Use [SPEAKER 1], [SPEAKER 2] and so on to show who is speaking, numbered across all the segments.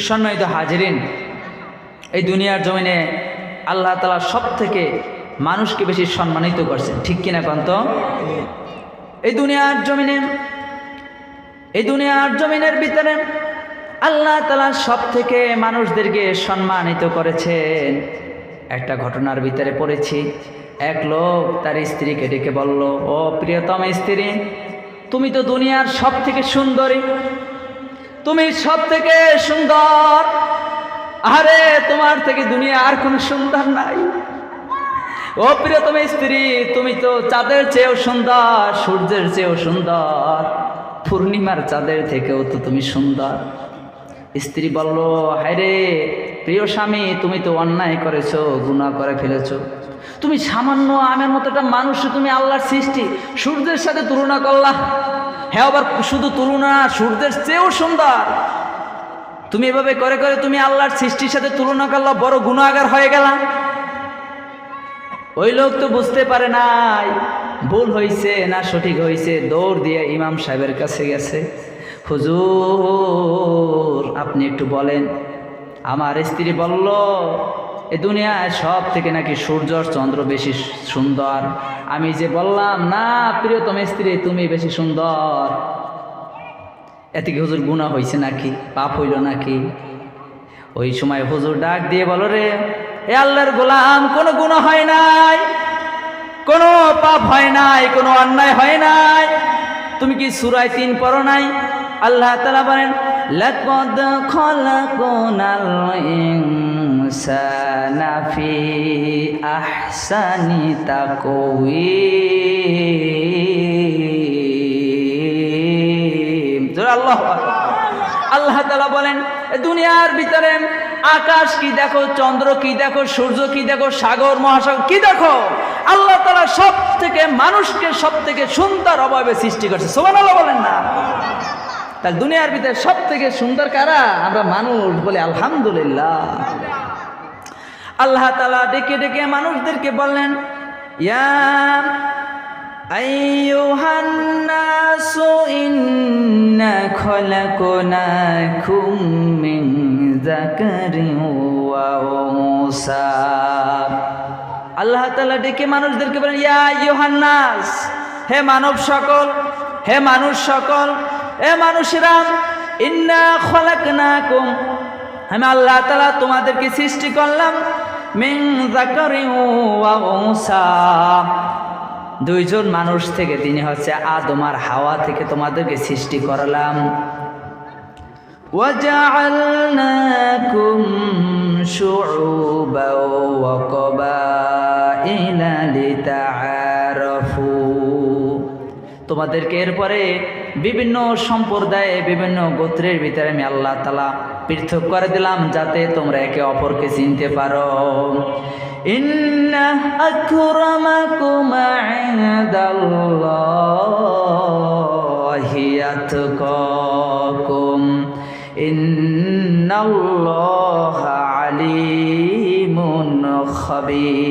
[SPEAKER 1] সম্মানিত হাজিরিন, এই দুনিয়ার জমিনে আল্লাহ তাআলা সব থেকে মানুষকে বেশি সম্মানিত করছেন, ঠিক কিনা কন্ত? এই দুনিয়ার জমিনের ভিতরে আল্লাহ তাআলা সব থেকে মানুষদেরকে সম্মানিত করেছেন। একটা ঘটনার ভিতরে পড়েছি, এক লোক তার স্ত্রীকে ডেকে বলল, ও প্রিয়তম স্ত্রী, তুমি তো দুনিয়ার সব থেকে সুন্দরী, তুমি সব থেকে সুন্দর, আরে তোমার থেকে দুনিয়া আর কোনো সুন্দর নাই। ও প্রিয়তম স্ত্রী, তুমি তো চাঁদের চেয়েও সুন্দর, সূর্যের চেয়েও সুন্দর, পূর্ণিমার চাঁদের থেকেও তো তুমি সুন্দর। স্ত্রী বলল, হায় রে প্রিয় স্বামী, তুমি তো অন্যায় করেছো, গুনাহ করে ফেলেছো। তুমি সামান্য আমের মতো একটা মানুষ, তুমি আল্লাহর সৃষ্টি, সূর্যের সাথে তুলনা করলা। হ্যাঁ, আবার শুধু তুলনা, সূর্যের চেয়েও সুন্দর। তুমি এভাবে করে করে তুমি আল্লাহর সৃষ্টির সাথে তুলনা করলা, বড় গুনাহগার হয়ে গেলা। ওই লোক তো বুঝতে পারে নাই ভুল হয়েছে না সঠিক হয়েছে, দৌড় দিয়ে ইমাম সাহেবের কাছে গেছে। হুজুর, আপনি একটু বলেন, আমার স্ত্রী বলল এ দুনিয়ায় সব থেকে নাকি সূর্য চন্দ্র বেশি সুন্দর। আমি যে বললাম না প্রিয়তম স্ত্রী, তুমি বেশি সুন্দর, এতে কি হুজুর গুনাহ হয়েছে নাকি, পাপ হইল নাকি? ওই সময় হুজুর ডাক দিয়ে বলো, রে এ আল্লাহর গোলাম, কোনো গুনাহ হয় নাই, কোনো পাপ হয় নাই, কোনো অন্যায় হয় নাই। তুমি কি সূরা ৩ পড়ো নাই? আল্লাহ তাআলা বলেন, লাকাদ খালাকনাল ইনসানা ফি আহসানি তাকওয়িম। আল্লাহ তাআলা বলেন, দুনিয়ার ভিতরে আকাশ কি দেখো, চন্দ্র কি দেখো, সূর্য কি দেখো, সাগর মহাসাগর কি দেখো, আল্লাহ তাআলা সব থেকে মানুষকে সব থেকে সুন্দর অবয়বে সৃষ্টি করছে। সুবহানাল্লাহ বলেন না? তাহলে দুনিয়ার ভিতরে সব থেকে সুন্দর কারা? আমরা মানুষ বলে আলহামদুলিল্লাহ। আল্লাহ তাআলা ডেকে ডেকে মানুষদেরকে বললেন, ইয়া আইয়ুহান নাসু ইন্না খলাকনাকুম মিন যাকারিন ওয়া উনসা। আল্লাহ তাআলা ডেকে মানুষদেরকে বলেন, ইয়া আইয়ুহান নাস, হে মানব সকল, হে মানুষ সকল, এ মানুষেরা, ইন্না খলাকনাকুম, আমি আল্লাহ তাআলা তোমাদেরকে সৃষ্টি করলাম, মিন যাকারিন ওয়া উনসা, দুইজন মানুষ থেকে, তিনি হচ্ছে আদম আর হাওয়া থেকে তোমাদেরকে সৃষ্টি করলাম। ওয়া জাআলনাকুম শুউবান ওয়া কবাইলা লিতাআরাফু, তোমাদেরকে এরপরে বিভিন্ন সম্প্রদায়ে, বিভিন্ন গোত্রের ভিতরে আমি আল্লাহ তাআলা পৃথক করে দিলাম, যাতে তোমরা একে অপরকে চিনতে পারো। ইন্না আকরামাকুম ইনদাল্লাহি আতকাকুম ইন্নাল্লাহা আলিমুন খাবীর।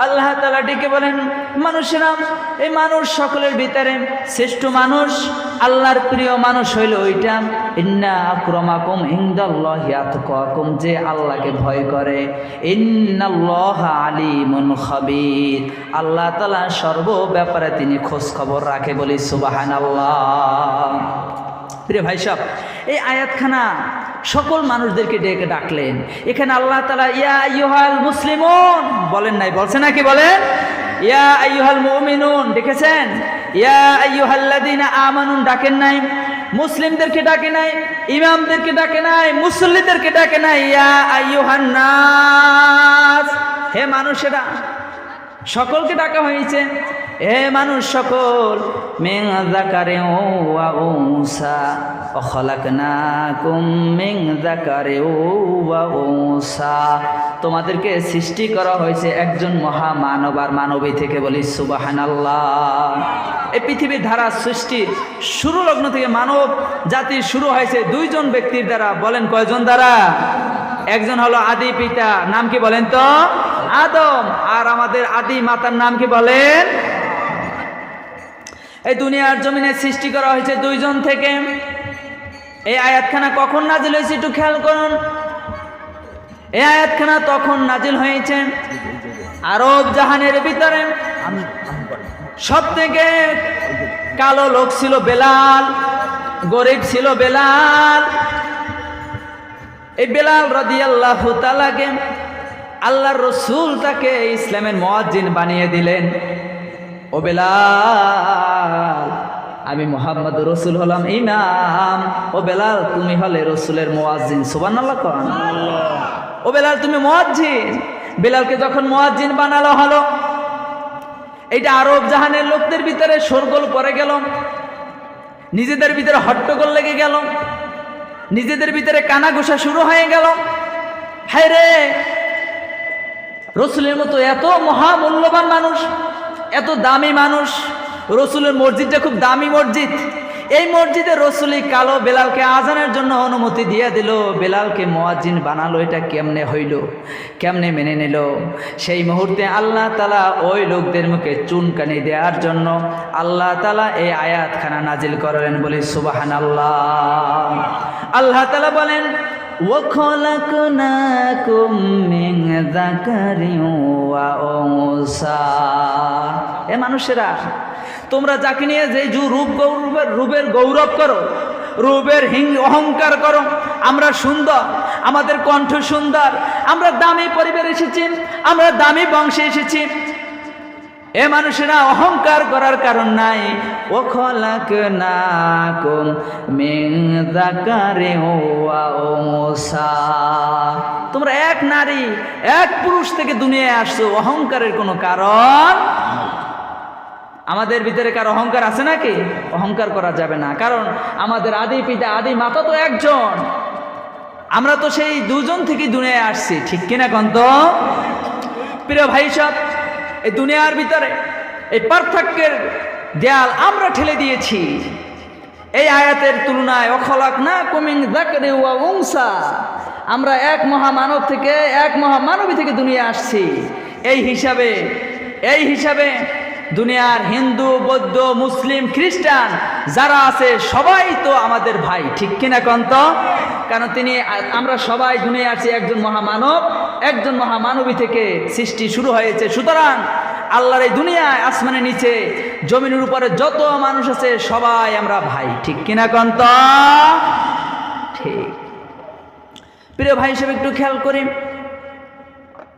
[SPEAKER 1] আল্লাহ তাআলা ডেকে বলেন, মানুষেরা, এই মানুষ সকলের ভিতরে শ্রেষ্ঠ মানুষ, আল্লাহর প্রিয় মানুষ হইল ওইটা, ইন্না আকরামাকুম ইনদাল্লাহি আতকাকুম, যে আল্লাহকে ভয় করে, ইন্নাল্লাহা আলিমুন খাবীর, আল্লাহ তাআলা সর্ব ব্যাপারে তিনি খোঁজ খবর রাখে। বলি সুবহানাল্লাহ। প্রিয় ভাই সাহেব, এই আয়াতখানা সকল মানুষদেরকে ডেকে ডাকলেন। এখানে আল্লাহ তাআলা ইয়া আইয়ুহাল মুসলিমুন বলেন নাই, বলছে নাকি? বলেন ইয়া আইয়ুহাল মুমিনুন, দেখেছেন? ইয়া আইয়ুহাল্লাযীনা আমানু ডাকেন নাই, মুসলিমদেরকে ডাকে নাই, ইমামদেরকে ডাকে নাই, মুসল্লিদেরকে ডাকে নাই। ইয়া আইয়ুহান নাস, হে মানুষেরা, সকলকে ডাকা হয়েছে। হে মানুষ সকল, মিন যাকারিন ওয়া উনসা ওয়া খালাকনাকুম মিন যাকারিন ওয়া উনসা, তোমাদেরকে সৃষ্টি করা হয়েছে একজন মহামানব আর মানবী থেকে। বলি সুবহানাল্লাহ। এই পৃথিবীর ধারা সৃষ্টির শুরু লগ্ন থেকে মানব জাতির শুরু হয়েছে দুইজন ব্যক্তির দ্বারা। বলেন কয়জন দ্বারা? একজন হলো আদি পিতা, নাম কি বলেন তো? আদম। আর আমাদের আদি মাতার নাম কি বলেন? এই দুনিয়ার জমিনে সৃষ্টি করা হয়েছে দুইজন থেকে। এই আয়াতখানা কখন নাজিল হয়েছে একটু খেয়াল করুন। এই আয়াতখানা তখন নাজিল হয়েছে আরব জাহানের ভিতরে সব থেকে কালো লোক ছিল বেলাল, গরিব ছিল বেলাল। এই বেলাল রাদিয়াল্লাহু তাআলাকে আল্লাহর রাসূল তাকে ইসলামের মুয়াজ্জিন বানিয়ে দিলেন। ও বেলাল, আমি মুহাম্মদ রাসূল হলাম ইমাম, ও বেলাল তুমি হলে রাসূলের মুয়াজ্জিন। সুবহানাল্লাহ কোন। ও বেলাল তুমি মুয়াজ্জিন। বেলালকে যখন মুয়াজ্জিন বানালো হলো, এইটা আরব জাহানের লোকদের ভিতরে শোরগোল পড়ে গেল, নিজেদের ভিতরে হট্টগোল লেগে গেল, নিজেদের ভিতরে কানাঘুষা শুরু হয়ে গেল। হায় রে, রসুলের মতো এত মহামূল্যবান মানুষ, এত দামি মানুষ, রসুলের মসজিদটা খুব দামি মসজিদ, এই মসজিদে রসুলই কালো বেলালকে আজানের জন্য অনুমতি দিয়ে দিল, বেলালকে মুয়াজ্জিন বানালো। এটা কেমনে হইল, কেমনে মেনে নিল? সেই মুহূর্তে আল্লাহ তাআলা ওই লোকদের মুখে চুনকানি দেওয়ার জন্য আল্লাহ তাআলা এই আয়াতখানা নাজিল করলেন। বলি সুবহানাল্লাহ। আল্লাহ তাআলা বলেন وَخَلَقْنَاكُم مِّن ذَكَرٍ وَأُنثَىٰ। এ মানুষেরা, তোমরা যাকে নিয়ে যে রূপের গৌরব করো, রূপের অহংকার করো, আমরা সুন্দর, আমাদের কণ্ঠ সুন্দর, আমরা দামি পরিবারে এসেছি, আমরা দামি বংশে এসেছি, এ মানুষেরা অহংকার করার কারণ নাই। ও খলাকনাকুম মিন যাকারিন ওয়া উনসা, তোমরা এক নারী এক পুরুষ থেকে দুনিয়ায় আসছো, অহংকারের কোনো কারণ। আমাদের ভিতরে কার অহংকার আছে নাকি? অহংকার করা যাবে না, কারণ আমাদের আদি পিতা আদি মাতা তো একজন, আমরা তো সেই দুজন থেকে দুনিয়ায় আসছি, ঠিক কিনা কন্ত? প্রিয় ভাই সব, এই দুনিয়ার ভিতরে এই পার্থক্যের দেয়াল আমরা ঠেলে দিয়েছি। এই আয়াতের তুলনায় ওয়াখলাকনাকুম মিন যাকারিন ওয়া উনসা, আমরা এক মহামানব থেকে এক মহামানবী থেকে দুনিয়া আসছি। এই হিসাবে দুনিয়ার হিন্দু, বৌদ্ধ, মুসলিম, খ্রিস্টান যারা আছে সবাই তো আমাদের ভাই, ঠিক কিনা কন্ত? কারণ আমরা সবাই দুনিয়ায় আছি একজন মহামানব, একজন মহামানবী থেকে সৃষ্টি শুরু হয়েছে। সুতরাং আল্লাহর এই দুনিয়ায়, আসমানের নিচে, জমিনের উপরে যত মানুষ আছে সবাই আমরা ভাই, ঠিক কিনা কন্ত? ঠিক। প্রিয় ভাই হিসেবে একটু খেয়াল করি,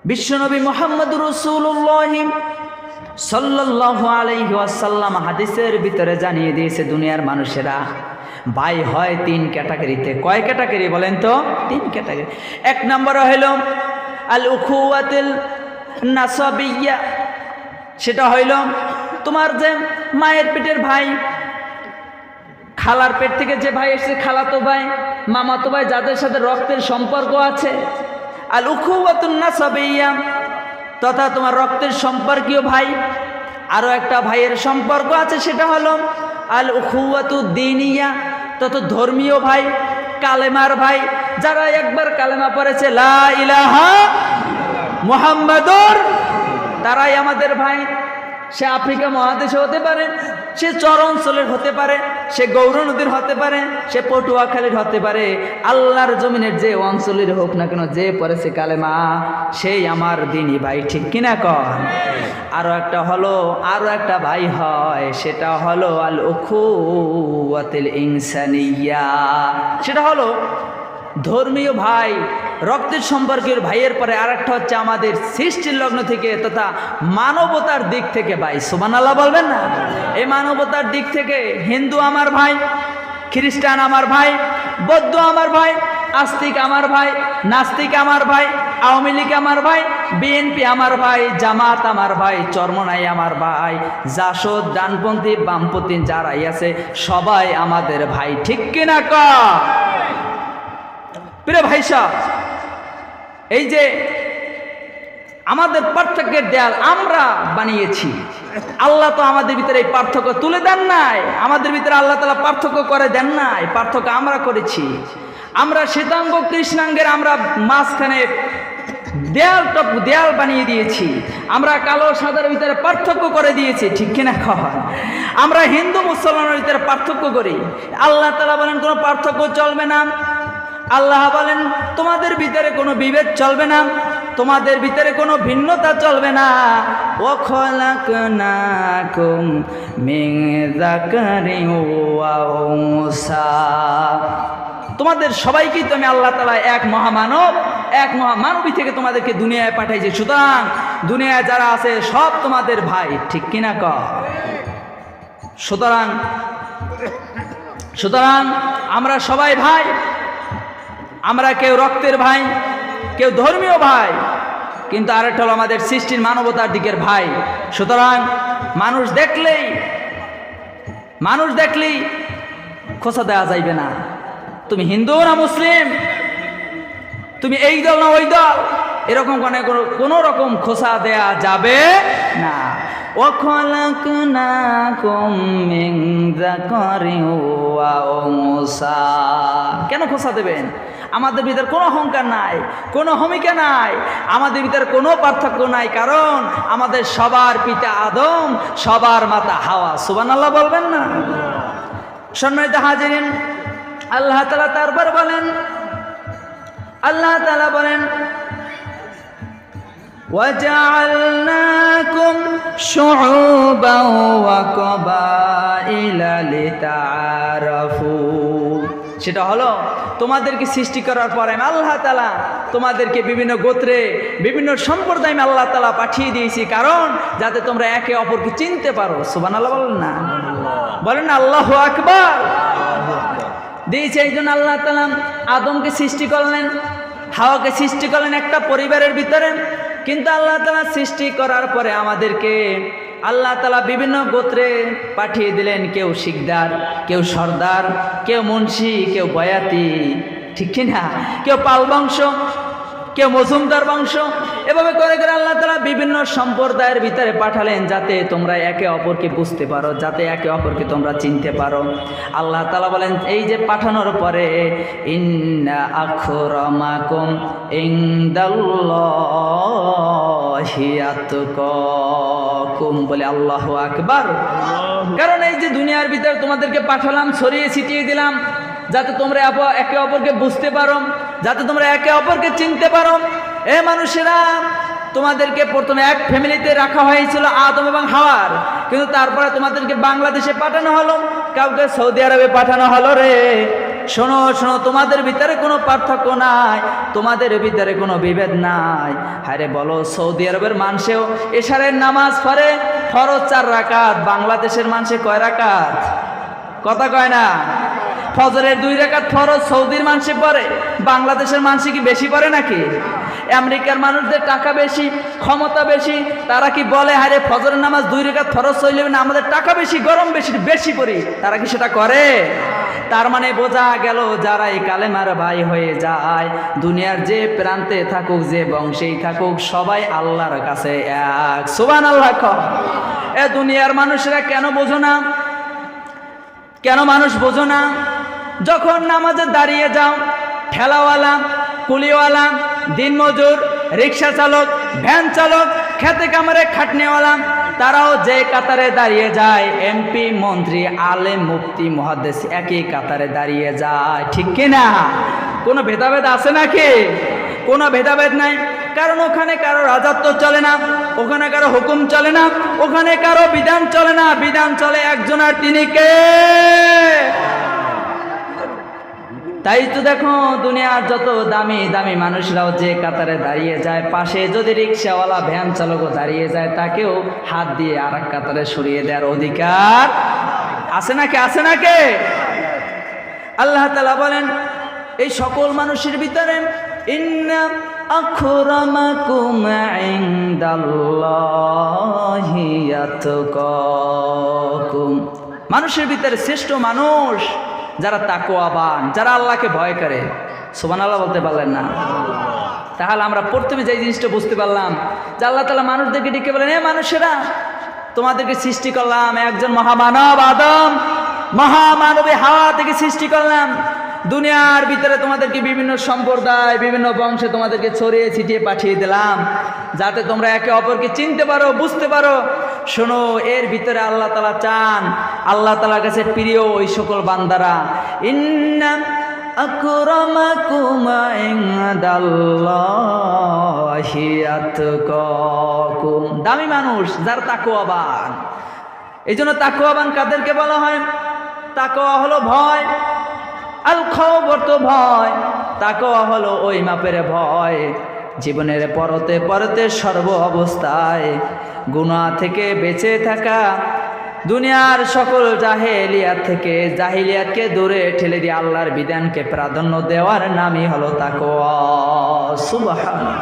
[SPEAKER 1] বিশ্বনবী মুহাম্মদুর রাসূলুল্লাহ সাল্লাল্লাহু আলাইহি ওয়াসাল্লাম হাদিসের ভিতরে জানিয়ে দিয়েছে দুনিয়ার মানুষেরা ভাই হয় তিন ক্যাটাগরিতে। কয় ক্যাটাগরি বলেন তো? তিন ক্যাটাগরি। এক নম্বর হইল আল উখুওয়াতুল নাসাবিয়্যা, সেটা হইল তোমার যে মায়ের পেটের ভাই, খালার পেট থেকে যে ভাই এসেছে, খালাতো ভাই, মামাতো ভাই, যাদের সাথে রক্তের সম্পর্ক আছে, আল উখুওয়াতুন নাসাবিয়্যা, তথা তোমার রক্তের সম্পর্কীয় ভাই। আরও একটা ভাইয়ের সম্পর্ক আছে, সেটা হলো আল উখুওয়াতুদ দীনিয়া, তত ধর্মীয় ভাই, কালেমার ভাই, যারা একবার কালেমা পড়েছে লা ইলাহা মুহাম্মাদুর, তারাই আমাদের ভাই। সে আফ্রিকা মহাদেশে হতে পারে, সে চর অঞ্চলের হতে পারে, সে গৌর নদীর হতে পারে, সে পটুয়াখালীর হতে পারে, আল্লাহর জমিনের যে অঞ্চলের হোক না কেন, যে পড়েছে কালেমা সেই আমার দিনী ভাই, ঠিক কিনা কন? আরও একটা ভাই হয়, সেটা হলো আল উখুওয়াতুল ইনসানিয়্যা, সেটা হলো ধর্মীয় ভাই, রক্তের সম্পর্কের ভাইয়ের পরে আরেকটা হচ্ছে আমাদের সৃষ্টির লগ্ন থেকে তথা মানবতার দিক থেকে ভাই। সুবহানাল্লাহ বলবেন না? এই মানবতার দিক থেকে হিন্দু আমার ভাই, খ্রিস্টান আমার ভাই, বৌদ্ধ আমার ভাই, আস্তিক আমার ভাই, নাস্তিক আমার ভাই, আওয়ামী লীগ আমার ভাই, বিএনপি আমার ভাই, জামাত আমার ভাই, চরমনাই আমার ভাই, জাসদ, ডানপন্থী, বামপন্থী যারাই আছে সবাই আমাদের ভাই, ঠিক কিনা কন? প্রিয় ভাই সাহেব, এই যে আমাদের পার্থক্যের দেয়াল আমরা বানিয়েছি, আল্লাহ তো আমাদের ভিতরে এই পার্থক্য তুলে দেন নাই, আমাদের ভিতরে আল্লাহ তাআলা পার্থক্য করে দেন নাই, পার্থক্য আমরা করেছি। আমরা শ্বেতাঙ্গ কৃষ্ণাঙ্গের আমরা মাঝখানে দেয়াল বানিয়ে দিয়েছি, আমরা কালো সাদার ভিতরে পার্থক্য করে দিয়েছি, ঠিক কিনা খবর? আমরা হিন্দু মুসলমানের ভিতরে পার্থক্য করি। আল্লাহ তাআলা বলেন কোনো পার্থক্য চলবে না। আল্লাহ বলেন তোমাদের ভিতরে কোনো বিভেদ চলবে না, তোমাদের ভিতরে কোনো ভিন্নতা চলবে না। ওয়া খলাকনাকুম মিন যাকারিন ওয়া উনসা, তোমাদের সবাইকেই তো আমি আল্লাহ তাআলা এক মহামানবী থেকে তোমাদেরকে দুনিয়ায় পাঠাইছে। সুতরাং দুনিয়ায় যারা আছে সব তোমাদের ভাই, ঠিক কিনা ক? সুতরাং আমরা সবাই ভাই, আমরা কেউ রক্তের ভাই, কেউ ধর্মীয় ভাই, কিন্তু আরেকটা হলো আমাদের সৃষ্টির মানবতার দিকের ভাই। সুতরাং মানুষ দেখলেই খোঁচা দেওয়া যাইবে না। তুমি হিন্দু না মুসলিম, তুমি এই দল না ওই দল, এরকম কোনো রকম খোঁচা দেয়া যাবে না। ওয়া খলাকনাকুম মিন যাকারিন ওয়া উনসা, কেন খোঁচা দেবেন? আমাদের ভিতরে কোনো অহংকার নাই, কোনো হমিকা নাই, আমাদের ভিতরে কোনো পার্থক্য নাই, কারণ আমাদের সবার পিতা আদম, সবার মাতা হাওয়া। সুবহানাল্লাহ বলবেন না? সম্মানিত হাজিরিন, আল্লাহ তাআলা তারপর বলেন, আল্লাহ তাআলা বলেন وَجَعَلْنَاكُمْ شُعُوبًا وَقَبَائِلَ لِتَعَارَفُوا, সেটা হলো তোমাদেরকে সৃষ্টি করার পরে আমি আল্লাহ তাআলা তোমাদেরকে বিভিন্ন গোত্রে, বিভিন্ন সম্প্রদায় আমি আল্লাহ তাআলা পাঠিয়ে দিয়েছি, কারণ যাতে তোমরা একে অপরকে চিনতে পারো। সুবহানাল্লাহ বলেন না? বলেন না আল্লাহু আকবার? দিয়েছে এই জন্য আল্লাহ তাআলা আদমকে সৃষ্টি করলেন, হাওয়াকে সৃষ্টি করলেন একটা পরিবারের ভিতরে। কিন্তু আল্লাহ তাআলা সৃষ্টি করার পরে আমাদেরকে আল্লাহ তাআলা বিভিন্ন গোত্রে পাঠিয়ে দিলেন, কেউ শিকদার, কেউ সর্দার, কেউ মুন্সি, কেউ বয়াতি, ঠিক কিনা? কেউ পাল বংশ, কেউ মজুমদার বংশ, এভাবে করে করে আল্লাহ তাআলা বিভিন্ন সম্প্রদায়ের ভিতরে পাঠালেন, যাতে তোমরা একে অপরকে বুঝতে পারো, যাতে একে অপরকে তোমরা চিনতে পারো। আল্লাহ তাআলা বলেন এই যে পাঠানোর পরে ইন্না আখরামাকুম ইনদাল্লাহি আতকাকুম, বলে আল্লাহু আকবার। কারণ এই যে দুনিয়ার ভিতরে তোমাদেরকে পাঠালাম, ছড়িয়ে ছিটিয়ে দিলাম, যাতে তোমরা একে অপরকে বুঝতে পারো, যাতে তোমরা একে অপরকে চিনতে পারো। এ মানুষেরা, তোমাদেরকে প্রথমে এক ফ্যামিলিতে রাখা হয়েছিল আদম এবং হাওয়ার, কিন্তু তারপরে তোমাদেরকে বাংলাদেশে পাঠানো হলো, কাউকে সৌদি আরবে পাঠানো হলো। রে শোনো শোনো, তোমাদের ভিতরে কোনো পার্থক্য নাই, তোমাদের ভিতরে কোনো বিভেদ নাই। হায়রে বলো, সৌদি আরবের মানুষেও এশারের নামাজ পড়ে, ফরজ 4 রাকাত, বাংলাদেশের মানুষে কয় রাকাত? কথা কয় না? ফজরের 2 রাকাত ফরজ সৌদির মানুষে পড়ে, বাংলাদেশের মানুষ কি বেশি পড়ে নাকি? আমেরিকার মানুষদের টাকা বেশি, ক্ষমতা বেশি, তারা কি বলে হারে ফজরের নামাজ 2 রাকাত ফরজ হইলে না, আমাদের টাকা বেশি, গরম বেশি পড়ি? তারা কি সেটা করে? তার মানে বোঝা গেল, যারা এই কালেমার ভাই হয়ে যায়, দুনিয়ার যে প্রান্তে থাকুক, যে বংশেই থাকুক, সবাই আল্লাহর কাছে এক। সুবহানাল্লাহ। এ দুনিয়ার মানুষেরা কেন বোঝো না? কেন মানুষ বোঝো না? যখন নামাজে দাঁড়িয়ে যাও, ঠেলাওয়ালা, কুলিওয়ালা, দিনমজুর, রিক্সা চালক, ভ্যান চালক, খেতে কামড়ে খাটনিওয়ালা, তারাও যে কাতারে দাঁড়িয়ে যায়, এমপি, মন্ত্রী, আলেম, মুফতি, মুহাদ্দিস একই কাতারে দাঁড়িয়ে যায়, ঠিক কিনা? কোনো ভেদাভেদ আছে নাকি? কোনো ভেদাভেদ নাই, কারণ ওখানে কারো রাজত্ব চলে না, ওখানে কারো হুকুম চলে না, ওখানে কারো বিধান চলে না, বিধান চলে একজনের, তিনি কে? তাই তো দেখো, দুনিয়ার যত দামি দামি মানুষরাও যে কাতারে দাঁড়িয়ে যায়, পাশে যদি রিক্সাওয়ালা, ভ্যান চালকও দাঁড়িয়ে যায়, তাকেও হাত দিয়ে আর এক কাতারে সরিয়ে দেওয়ার অধিকার আছে নাকি? আছে নাকি? আল্লাহ তাআলা বলেন এই সকল মানুষের ভিতরে ইন্না আখরামাকুম ইনদাল্লাহি আতকাকুম, মানুষের ভিতরে শ্রেষ্ঠ মানুষ যারা তাকওয়াবান, যারা আল্লাহকে ভয় করে। সুবহানাল্লাহ বলতে পারলেন না? তাহলে আমরা প্রথমে যে জিনিসটা বুঝতে পারলাম যে আল্লাহ তাআলা মানুষদেরকে ডেকে বলেন, এ মানুষেরা, তোমাদেরকে সৃষ্টি করলাম একজন মহামানব আদম, মহামানবী হাওয়া থেকে সৃষ্টি করলাম, দুনিয়ার ভিতরে তোমাদেরকে বিভিন্ন সম্প্রদায় বিভিন্ন বংশে তোমাদেরকে ছড়িয়ে ছিটিয়ে পাঠিয়ে দিলাম যাতে তোমরা একে অপরকে চিনতে পারো, বুঝতে পারো। শোনো, এর ভিতরে আল্লাহ তাআলা চান, আল্লাহ তাআলার কাছে প্রিয় ওই সকল বান্দারা। ইন্না আকরামাকুম ইনদাল্লাহি আতকাকুম, দামি মানুষ যার তাকওয়াবান। এই জন্য তাকওয়াবান কাদেরকে বলা হয়? তাকওয়া হলো ভয়, আল খৌফ অর্থ ভয়। তাকওয়া হলো ওই মাপের ভয় জীবনের পরতে পরতে সর্ব অবস্থায় গুনাহ থেকে বেঁচে থাকা, দুনিয়ার সকল জাহেলিয়াত থেকে জাহিলিয়াতকে দূরে ঠেলে দিয়ে আল্লাহর বিধানকে প্রাধান্য দেওয়ার নামই হলো তাকওয়া। সুবহানাল্লাহ।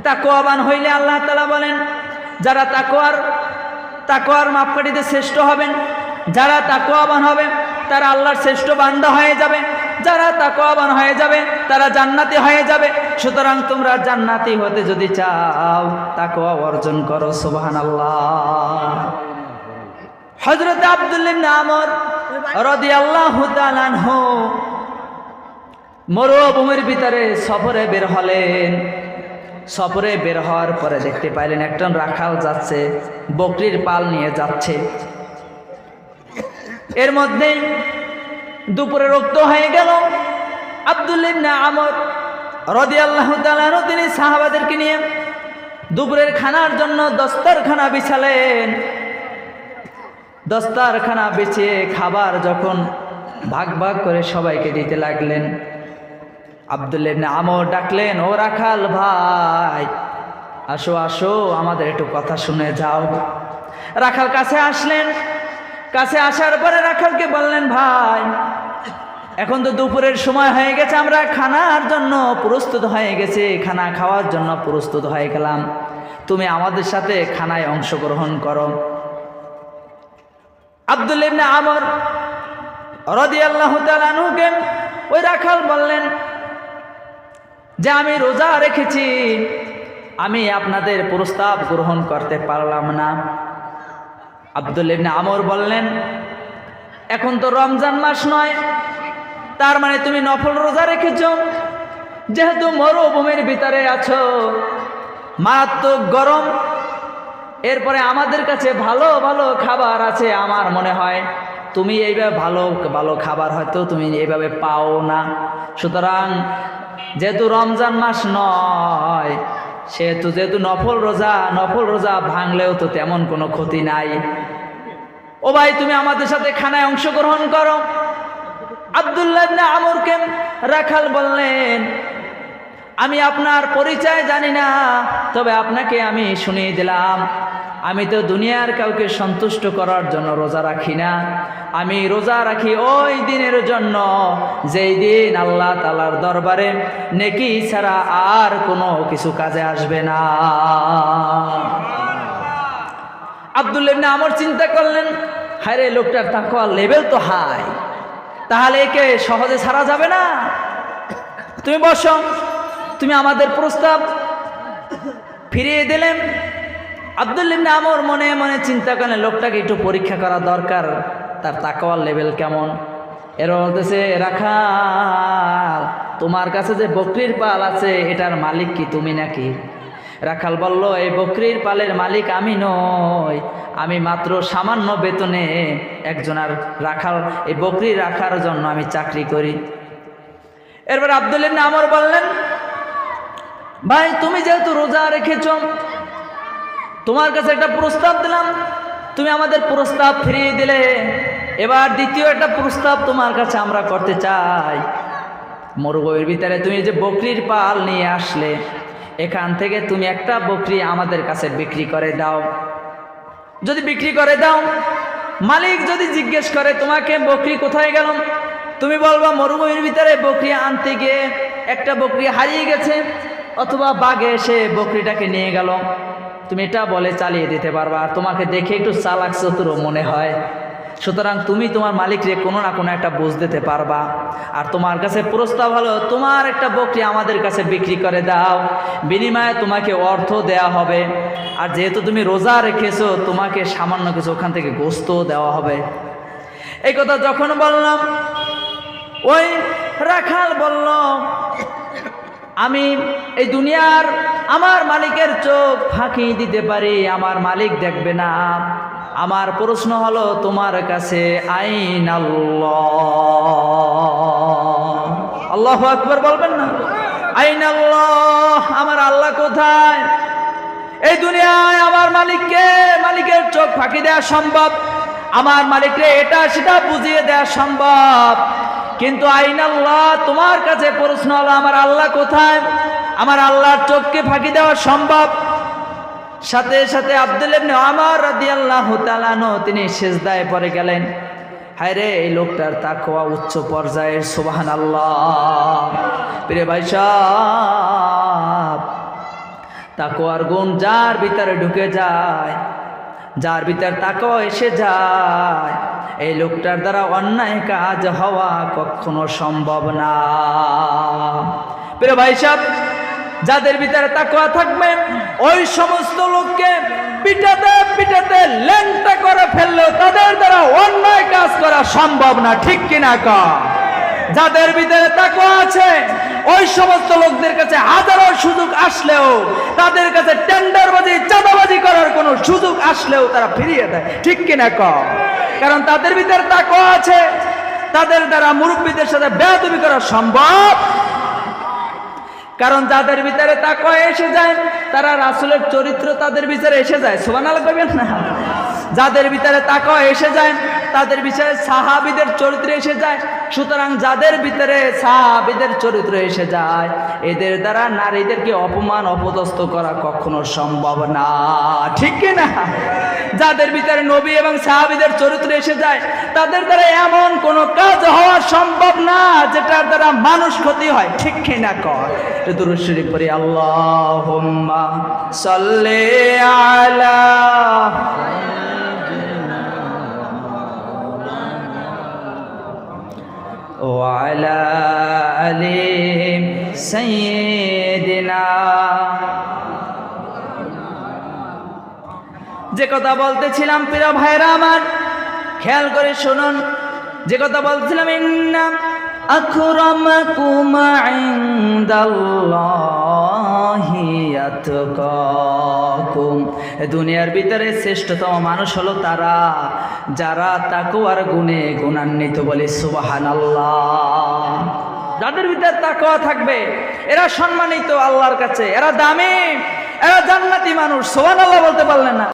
[SPEAKER 1] তাকওয়াবান হইলে আল্লাহ তাআলা বলেন যারা তাকওয়ার মাপকাঠিতে শ্রেষ্ঠ হবেন, যারা তাকওয়াবান হবে তারা আল্লাহর শ্রেষ্ঠ বান্দা হয়ে যাবে, যারা তাকওয়াবান হয়ে যাবে তারা জান্নাতি হয়ে যাবে। সুতরাং তোমরা জান্নাতি হতে যদি চাও তাকওয়া অর্জন করো। সুবহানাল্লাহ। হযরত আব্দুল্লাহ ইবনে আমর রাদিয়াল্লাহু তাআলা আনহু মরুভূমির ভিতরে সফরে বের হলেন। সফরে বের হওয়ার পরে দেখতে পাইলেন একজন রাখাল যাচ্ছে, বকরির পাল নিয়ে যাচ্ছে। এর মধ্যেই দুপুরে রক্ত হয়ে গেল। আব্দুল্লাহ ইবনে আমর রাদিয়াল্লাহু তাআলা আনহু তিনি সাহাবাদেরকে নিয়ে দুপুরের খানার জন্য দস্তরখানা বিছালেন। দস্তরখানা বিছিয়ে খাবার যখন ভাগ ভাগ করে সবাইকে দিতে লাগলেন, আব্দুল্লাহ ইবনে আমর ডাকলেন, ও রাখাল ভাই, আসো আসো, আমাদের একটু কথা শুনে যাও। রাখাল কাছে আসলেন। কাছে আসার পরে রাখালকে বললেন, ভাই এখন তো দুপুরের সময় হয়ে গেছে, আমরা খানার জন্য প্রস্তুত হয়ে গেছি, খানা খাওয়ার জন্য প্রস্তুত হয়ে গেলাম, তুমি আমাদের সাথে খানায় অংশগ্রহণ করো। আব্দুল্লাহ ইবনে আমর রাদিয়াল্লাহু তাআলা আনহুকে ওই রাখাল বললেন যে আমি রোজা রেখেছি, আমি আপনাদের প্রস্তাব গ্রহণ করতে পারলাম না। আব্দুল্লাহ ইবনে আমর বললেন, এখন তো রমজান মাস নয়, তার মানে তুমি নফল রোজা রেখেছ, যেহেতু মরুভূমির ভিতরে আছো, মারাত্মক গরম, এরপরে আমাদের কাছে ভালো ভালো খাবার আছে, আমার মনে হয় তুমি এইভাবে ভালো ভালো খাবার হয়তো তুমি এইভাবে পাও না। সুতরাং যেহেতু রমজান মাস নয়, যেহেতু নফল রোজা ভাঙলেও তো তেমন কোনো ক্ষতি নাই, ও ভাই তুমি আমাদের সাথে খানায় অংশগ্রহণ করো। আব্দুল্লাহ ইবনে আমরকে রাখাল বললেন, আমি আপনার পরিচয় জানি না, তবে আপনাকে আমি শুনিয়ে দিলাম, আমি তো দুনিয়ার কাউকে সন্তুষ্ট করার জন্য রোজা রাখি না, আমি রোজা রাখি ওই দিনের জন্য যেই দিন আল্লাহ তাআলার দরবারে নেকি ছাড়া আর কোনো কিছু কাজে আসবে না। আব্দুল্লাহ ইবনে আমর চিন্তা করলেন, হায় রে, লোকটার তাকওয়ার লেভেল তো হাই, তাহলে একে সহজে ছাড়া যাবে না। তুমি বসো, তুমি আমাদের প্রস্তাব ফিরিয়ে দিলেন। আব্দুল্লাহ ইবনে আমর মনে মনে চিন্তা করলেন, লোকটাকে একটু পরীক্ষা করা দরকার, তার তাকওয়ার লেভেল কেমন। এর বলতেছে, রাখাল তোমার কাছে যে বকরির পাল আছে এটার মালিক কি তুমি নাকি? রাখাল বলল, এই বকরির পালের মালিক আমি নই, আমি মাত্র সামান্য বেতনে একজনের রাখাল, এই বকরি রাখার জন্য আমি চাকরি করি। এরপর আব্দুল্লাহ ইবনে আমর বললেন, ভাই তুমি যেহেতু রোজা রেখেছ, তোমার কাছে একটা প্রস্তাব দিলাম, তুমি আমাদের প্রস্তাব ফিরিয়ে দিলে, এবার দ্বিতীয় একটা প্রস্তাব তোমার কাছে আমরা করতে চাই। মরুভূমির ভিতরে তুমি যে বকরির পাল নিয়ে আসলে, এখান থেকে তুমি একটা বকরি আমাদের কাছে বিক্রি করে দাও। যদি বিক্রি করে দাও, মালিক যদি জিজ্ঞেস করে তোমাকে বকরি কোথায় গেল, তুমি বলবা মরুভূমির ভিতরে বকরি আনতে গিয়ে একটা বকরি হারিয়ে গেছে, অথবা বাঘে এসে বকরিটাকে নিয়ে গেল, তুমি এটা বলে চালিয়ে দিতে পারবা, আর তোমাকে দেখে একটু চালাক চতুর মনে হয়। সুতরাং তুমি তোমার মালিকরে কোনো না কোনো একটা বুঝ দিতে পারবা। আর তোমার কাছে প্রস্তাব হলো, তোমার একটা বকরি আমাদের কাছে বিক্রি করে দাও, বিনিময়ে তোমাকে অর্থ দেয়া হবে, আর যেহেতু তুমি রোজা রেখেছো তোমাকে সামান্য কিছু ওখান থেকে গোস্ত দেওয়া হবে। এই কথা যখন বললাম, ওই রাখাল বলল, আমি এই দুনিয়ার আমার মালিকের চোখ ফাঁকি দিতে পারি, আমার মালিক দেখবে না। আমার প্রশ্ন হলো তোমার কাছে আইনাল্লাহ, আল্লাহু আকবার বলবেন না? আইনাল্লাহ, আমার আল্লাহ কোথায়? এই দুনিয়ায় আমার মালিকের চোখ ফাঁকি দেওয়া সম্ভব, আমার মালিককে এটা সেটা বুঝিয়ে দেওয়া সম্ভব, কিন্তু আইনাল্লাহ, তোমার কাছে প্রশ্ন হলো আমার আল্লাহ কোথায়? আমার আল্লাহর চোখকে ফাঁকি দেওয়া সম্ভব? সাথে সাথে আব্দুল্লাহ ইবনে ওমর রাদিয়াল্লাহু তাআলা আনহু তিনি সিজদায় পড়ে গেলেন। হায় রে, এই লোকটার তাকওয়া উচ্চ পর্যায়ের, সুবহানাল্লাহ। প্রিয় ভাই সাহেব, তাকওয়ার গুণ যার ভিতরে ঢুকে যায়, যার ভিতর তাকওয়া এসে যায়, এই লোকটার দ্বারা অন্যায় কাজ হওয়া কখনো সম্ভব না। প্রিয় ভাই সাহেব, যাদের ভিতরে তাকওয়া থাকবে ওই সমস্ত লোককে পিটাতে পিটাতে ল্যাংটা করে ফেললেও তাদের দ্বারা অন্যায় কাজ করা সম্ভব না, ঠিক কিনা কও? যাদের ভিতরে তাকওয়া আছে ওই সমস্ত লোকদের কাছে হাজারো সুযোগ আসলেও, তাদের কাছে টেন্ডারবাজি চাঁদাবাজি করার কোনো সুযোগ আসলেও তারা ফিরিয়ে দেয়, ঠিক কিনা কও? কারণ তাদের ভিতরে তাকওয়া আছে, তাদের দ্বারা মুরব্বীদের সাথে বেয়াদবি করা সম্ভব। কারণ যাদের ভিতরে তাকওয়া এসে যায় তারা রাসূলের চরিত্র তাদের ভিতরে এসে যায়, সুবহানাল্লাহ কইবেন না? যাদের ভিতরে তাকওয়া এসে যায় তাদের ভিতরে সাহাবীদের চরিত্র এসে যায়। সুতরাং যাদের ভিতরে সাহাবীদের চরিত্র এসে যায় এদের দ্বারা নারীদেরকে অপমান অপদস্থ করা কখনো সম্ভব না, ঠিক কি না? যাদের ভিতরে নবী এবং সাহাবীদের চরিত্র এসে যায় তাদের দ্বারা এমন কোনো কাজ হওয়া সম্ভব না যেটার দ্বারা মানুষ ক্ষতি হয়, ঠিক কি না? কর দুরূদ শরীফ পড়ি, আল্লাহুম্মা সাল্লি আলা ওয়ালা আলি সাইয়্যিদিনা। যে কথা বলতেছিলাম প্রিয় ভাইরা আমার, খেয়াল করে শুনুন। যে কথা বলছিলাম, ইন্না আকরামাকুম ইনদাল্লাহি আতকাকুম, দুনিয়ার ভিতরে শ্রেষ্ঠতম মানুষ হলো তারা যারা তাকওয়ার গুণে গুণান্বিত, বলে সুবহানাল্লাহ। যাদের ভিতরে তাকওয়া থাকবে এরা সম্মানিত আল্লাহর কাছে, এরা দামি, এরা জান্নাতি মানুষ, সুবহানাল্লাহ বলতে পারলেন না?